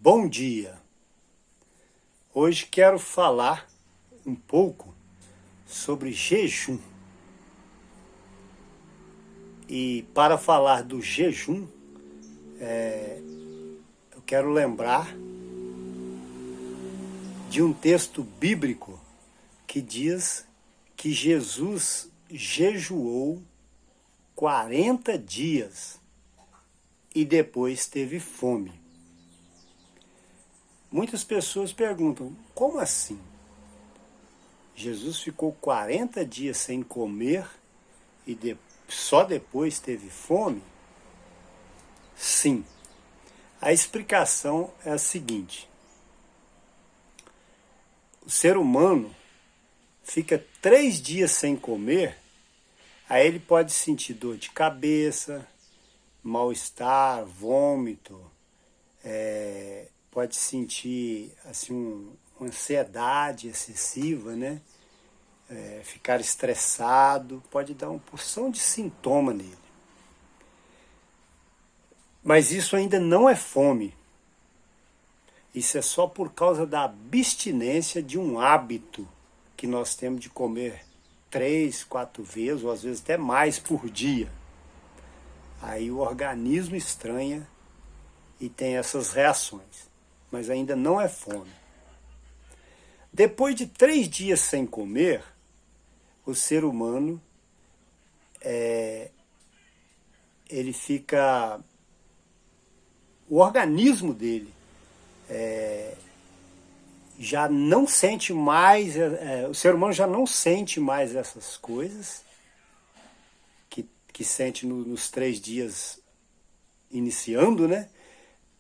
Bom dia! Hoje quero falar um pouco sobre jejum. E para falar do jejum, eu quero lembrar de um texto bíblico que diz que Jesus jejuou 40 dias e depois teve fome. Muitas pessoas perguntam, como assim? Jesus ficou 40 dias sem comer e só depois teve fome? Sim. A explicação é a seguinte. O ser humano fica 3 dias sem comer, aí ele pode sentir dor de cabeça, mal-estar, vômito, pode sentir assim, uma ansiedade excessiva, né? Ficar estressado, pode dar uma porção de sintoma nele. Mas isso ainda não é fome. Isso é só por causa da abstinência de um hábito que nós temos de comer 3, 4 vezes, ou às vezes até mais por dia. Aí o organismo estranha e tem essas reações. Mas ainda não é fome. Depois de 3 dias sem comer, o ser humano ele fica... O organismo dele já não sente mais... o ser humano já não sente mais essas coisas que sente nos 3 dias iniciando, né?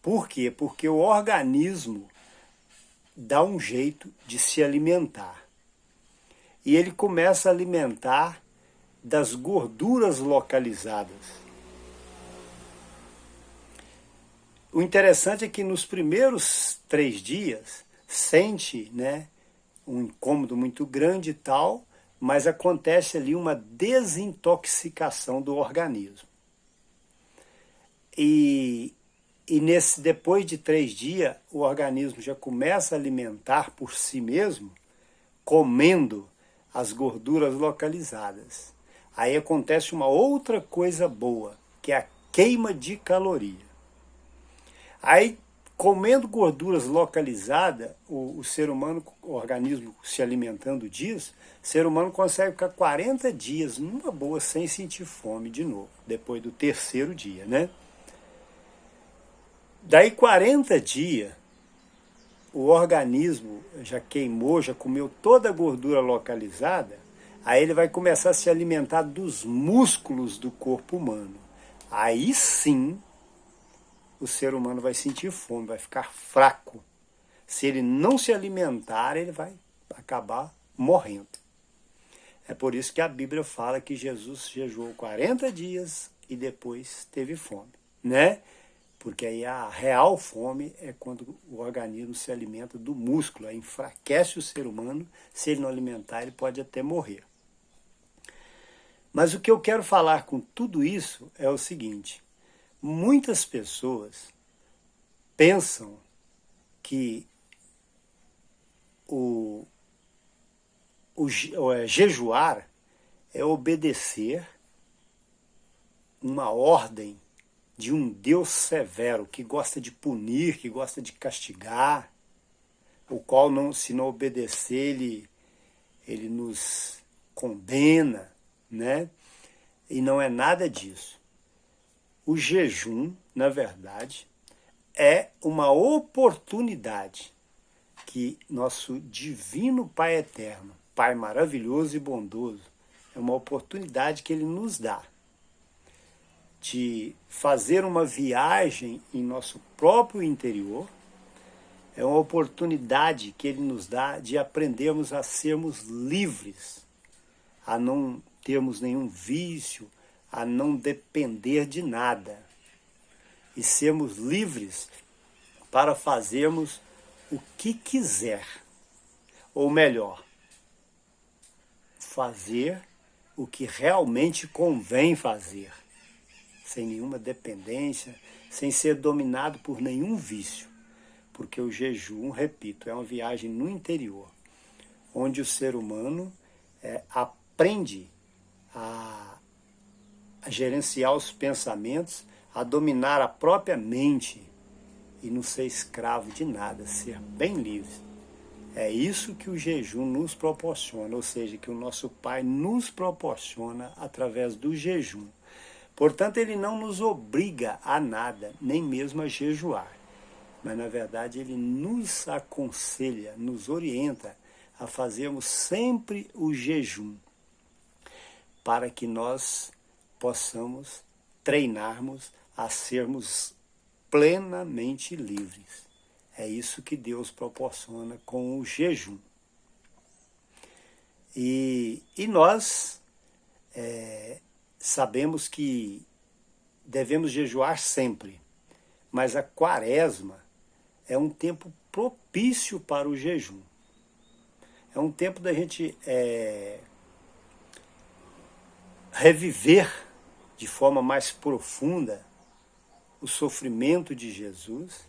Por quê? Porque o organismo dá um jeito de se alimentar. E ele começa a alimentar das gorduras localizadas. O interessante é que nos primeiros 3 dias sente, né, um incômodo muito grande e tal, mas acontece ali uma desintoxicação do organismo. E depois de 3 dias, o organismo já começa a alimentar por si mesmo, comendo as gorduras localizadas. Aí acontece uma outra coisa boa, que é a queima de caloria. Aí, comendo gorduras localizadas, o ser humano, o organismo se alimentando disso, o ser humano consegue ficar 40 dias numa boa sem sentir fome de novo, depois do 3º dia, né? Daí 40 dias, o organismo já queimou, já comeu toda a gordura localizada, aí ele vai começar a se alimentar dos músculos do corpo humano. Aí sim, o ser humano vai sentir fome, vai ficar fraco. Se ele não se alimentar, ele vai acabar morrendo. É por isso que a Bíblia fala que Jesus jejuou 40 dias e depois teve fome, né? Porque aí a real fome é quando o organismo se alimenta do músculo, aí enfraquece o ser humano, se ele não alimentar ele pode até morrer. Mas o que eu quero falar com tudo isso é o seguinte, muitas pessoas pensam que jejuar é obedecer uma ordem de um Deus severo, que gosta de punir, que gosta de castigar, o qual, se não obedecer, ele nos condena, né? E não é nada disso. O jejum, na verdade, é uma oportunidade que nosso divino Pai eterno, Pai maravilhoso e bondoso, é uma oportunidade que ele nos dá de fazer uma viagem em nosso próprio interior, é uma oportunidade que ele nos dá de aprendermos a sermos livres, a não termos nenhum vício, a não depender de nada, e sermos livres para fazermos o que quiser, ou melhor, fazer o que realmente convém fazer, sem nenhuma dependência, sem ser dominado por nenhum vício. porque o jejum, repito, é uma viagem no interior, onde o ser humano aprende a gerenciar os pensamentos, a dominar a própria mente e não ser escravo de nada, ser bem livre. É isso que o jejum nos proporciona, ou seja, que o nosso Pai nos proporciona através do jejum. Portanto, ele não nos obriga a nada, nem mesmo a jejuar. Mas, na verdade, ele nos aconselha, nos orienta a fazermos sempre o jejum, para que nós possamos treinarmos a sermos plenamente livres. É isso que Deus proporciona com o jejum. E nós sabemos que devemos jejuar sempre, mas a quaresma é um tempo propício para o jejum. É um tempo da gente reviver de forma mais profunda o sofrimento de Jesus,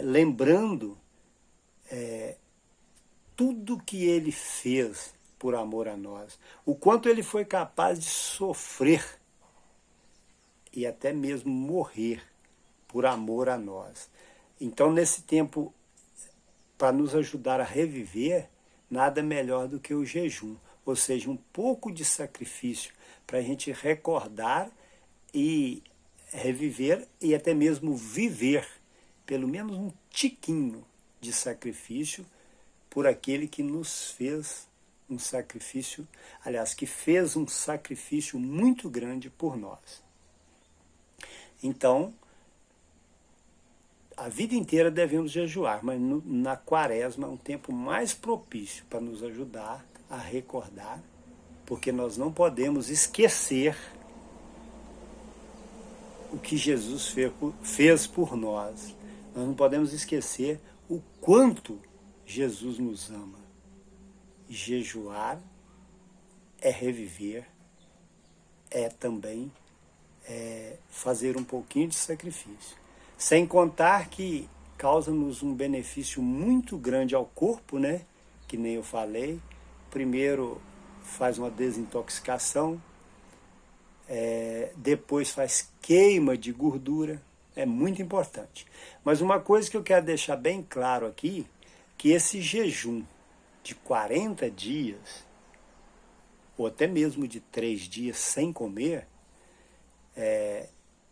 lembrando tudo que ele fez por amor a nós, o quanto ele foi capaz de sofrer e até mesmo morrer por amor a nós. Então, nesse tempo, para nos ajudar a reviver, nada melhor do que o jejum, ou seja, um pouco de sacrifício para a gente recordar e reviver e até mesmo viver pelo menos um tiquinho de sacrifício por aquele que nos fez um sacrifício, aliás, que fez um sacrifício muito grande por nós. Então, a vida inteira devemos jejuar, mas na quaresma é um tempo mais propício para nos ajudar a recordar, porque nós não podemos esquecer o que Jesus fez por nós. Nós não podemos esquecer o quanto Jesus nos ama. Jejuar é reviver, é também fazer um pouquinho de sacrifício. Sem contar que causa-nos um benefício muito grande ao corpo, né? Que nem eu falei. Primeiro faz uma desintoxicação, depois faz queima de gordura, é muito importante. Mas uma coisa que eu quero deixar bem claro aqui, que esse jejum de 40 dias, ou até mesmo de 3 dias sem comer,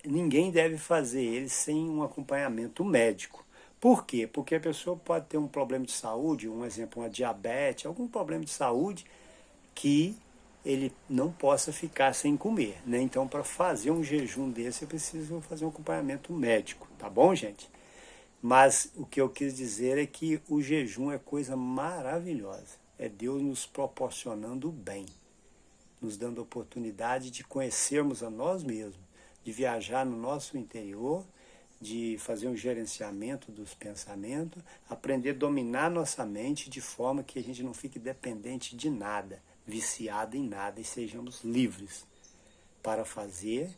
ninguém deve fazer ele sem um acompanhamento médico. Por quê? Porque a pessoa pode ter um problema de saúde, um exemplo, uma diabetes, algum problema de saúde que ele não possa ficar sem comer, né? Então, para fazer um jejum desse, eu preciso fazer um acompanhamento médico, tá bom, gente? Mas o que eu quis dizer é que o jejum é coisa maravilhosa. É Deus nos proporcionando o bem, nos dando a oportunidade de conhecermos a nós mesmos, de viajar no nosso interior, de fazer um gerenciamento dos pensamentos, aprender a dominar nossa mente de forma que a gente não fique dependente de nada, viciado em nada, e sejamos livres para fazer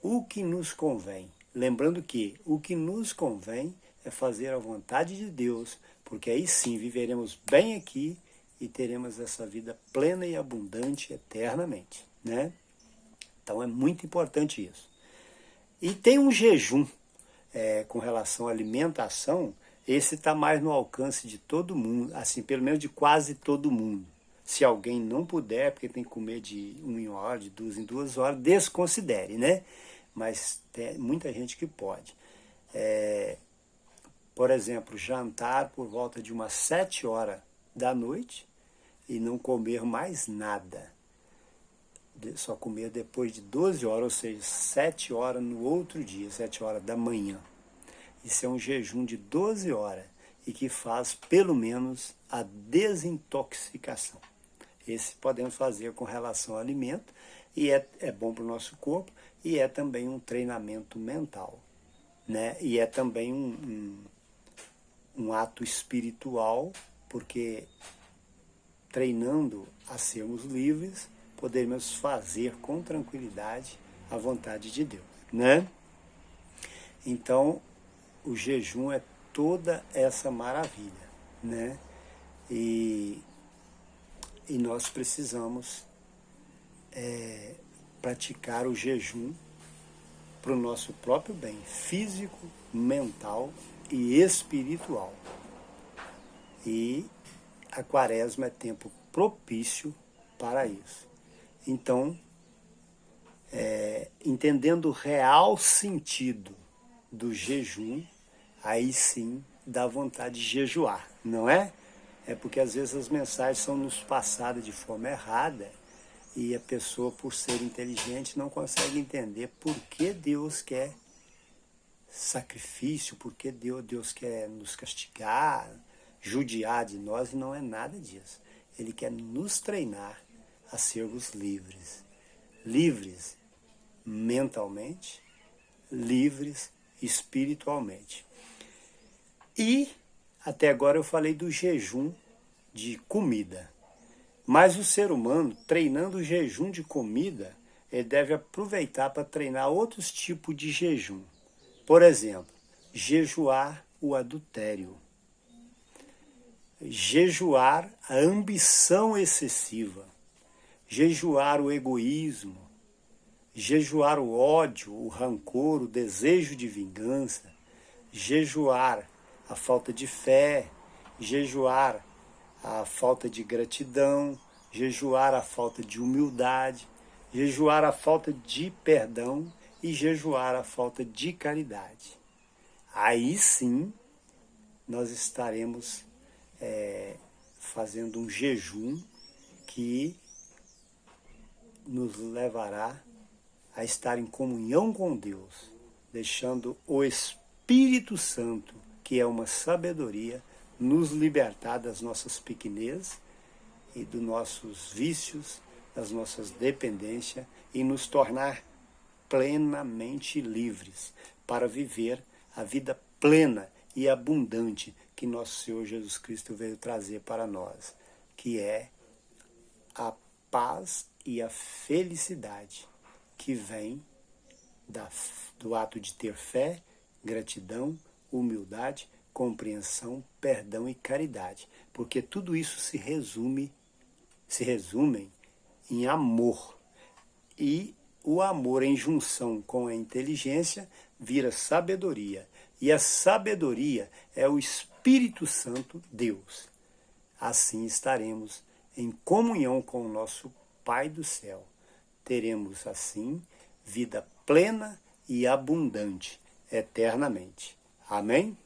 o que nos convém. Lembrando que o que nos convém é fazer a vontade de Deus, porque aí sim viveremos bem aqui e teremos essa vida plena e abundante eternamente, né? Então é muito importante isso. E tem um jejum com relação à alimentação, esse está mais no alcance de todo mundo, assim, pelo menos de quase todo mundo. Se alguém não puder, porque tem que comer de 1 em 1 hora, de 2 em 2 horas, desconsidere, né? Mas tem muita gente que pode. Por exemplo, jantar por volta de umas 7 horas da noite e não comer mais nada. Só comer depois de 12 horas, ou seja, 7 horas no outro dia, 7 horas da manhã. Isso é um jejum de 12 horas e que faz pelo menos a desintoxicação. Esse podemos fazer com relação ao alimento e é bom para o nosso corpo e é também um treinamento mental, né? E é também um ato espiritual, porque treinando a sermos livres, podemos fazer com tranquilidade a vontade de Deus, né? Então, o jejum é toda essa maravilha, né? E nós precisamos praticar o jejum para o nosso próprio bem físico, mental e espiritual. E a quaresma é tempo propício para isso. Então, entendendo o real sentido do jejum, aí sim dá vontade de jejuar, não é? É porque às vezes as mensagens são nos passadas de forma errada e a pessoa, por ser inteligente, não consegue entender por que Deus quer sacrifício, por que Deus quer nos castigar, judiar de nós, e não é nada disso. Ele quer nos treinar a sermos livres. Livres mentalmente, livres espiritualmente. E até agora eu falei do jejum de comida. Mas o ser humano, treinando o jejum de comida, ele deve aproveitar para treinar outros tipos de jejum. Por exemplo, jejuar o adultério. Jejuar a ambição excessiva. Jejuar o egoísmo. Jejuar o ódio, o rancor, o desejo de vingança. Jejuar a falta de fé. Jejuar a falta de gratidão, jejuar a falta de humildade, jejuar a falta de perdão e jejuar a falta de caridade. Aí sim nós estaremos fazendo um jejum que nos levará a estar em comunhão com Deus, deixando o Espírito Santo, que é uma sabedoria, nos libertar das nossas pequenezes e dos nossos vícios, das nossas dependências e nos tornar plenamente livres para viver a vida plena e abundante que nosso Senhor Jesus Cristo veio trazer para nós, que é a paz e a felicidade que vem do ato de ter fé, gratidão, humildade, compreensão, perdão e caridade, porque tudo isso se resumem em amor. E o amor em junção com a inteligência vira sabedoria. E a sabedoria é o Espírito Santo, Deus. Assim estaremos em comunhão com o nosso Pai do céu. Teremos assim vida plena e abundante eternamente. Amém?